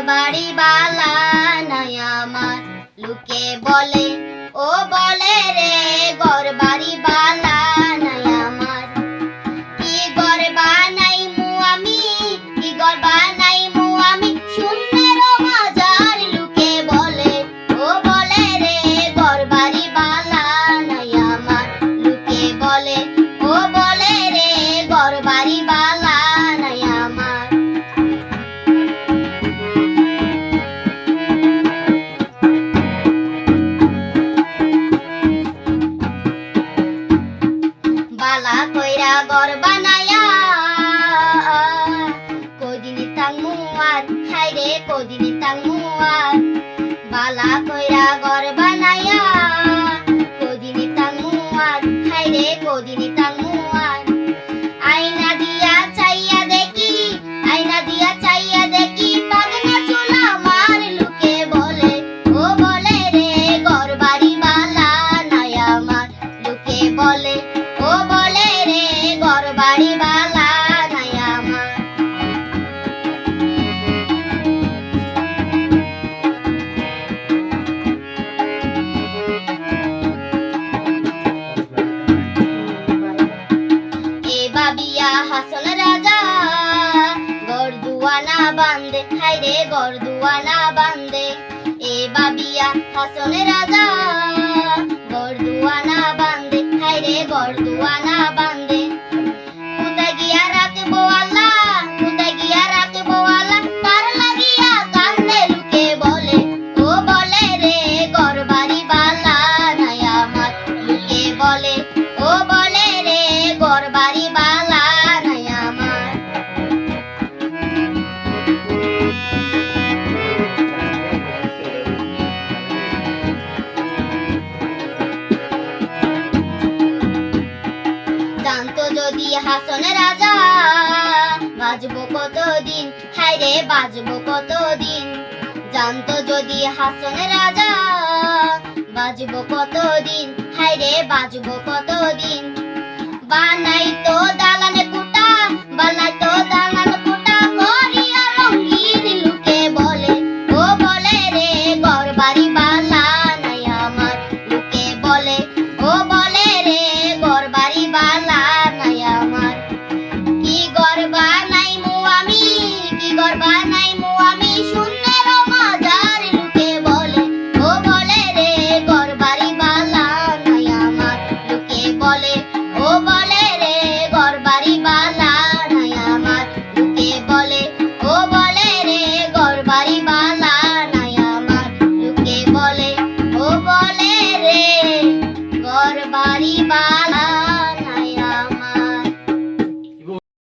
বাড়ি বালা নাই আমার, লোকে বলে ও বলে রে ঘর বাড়ি বালা নাই আমার। কি ঘর বানাইমু আমি, কি ঘর বানাইমু আমি, শূন্যের মাঝার লোকে বলে ও বলে রে ঘর বাড়ি বালা নাই আমার, লোকে বলে ও বলে রে ঘর বাড়ি বালা নাই আমার। বালা কইরা ঘর বানায়া কদিন থাকমু আর, হায়রে কদিন থাকমু আর। বালা কইরা ঘর বানায়া কদিন থাকমু আর, হায়রে কদিন থাকমু আর। আয়না দিয়া চাইয়া দেখি, আয়না দিয়া চাইয়া দেখি, পাগনা চুল আমার, লোকে বলে ও বলে রে ঘর বাড়ি বালা নাই আমার, লোকে বলে ও বলে রে ঘর বাড়ি বালা নাই আমার। এ বাবিয়া হাসন রাজা ঘর দুয়ানা বান্ধে, হায়রে ঘর দুয়ানা বান্ধে। এ বাবিয়া হাসন রাজা ঘর দুয়ানা বান্ধে, হায়রে ঘর দুয়ানা বান্ধে। কোথায় গিয়া রাখবো আল্লাহ, কোথায় গিয়া রাখবো আল্লাহ, তার লাগিয়া কান্দে, লোকে বলে ও বলে রে ঘর বাড়ি বালা নাই আমার, লোকে বলে ও বলে রে ঘর বাড়ি বালা নাই আমার। জানতো যদি হাসন রাজা বাজবো কতদিন, হায়রে বাজবো কতদিন। জানতো যদি হাসন রাজা বাজবো কতদিন, হায়রে বাজবো কতদিন। বানাইতো দালানে কুটা, বানাইতো দালানে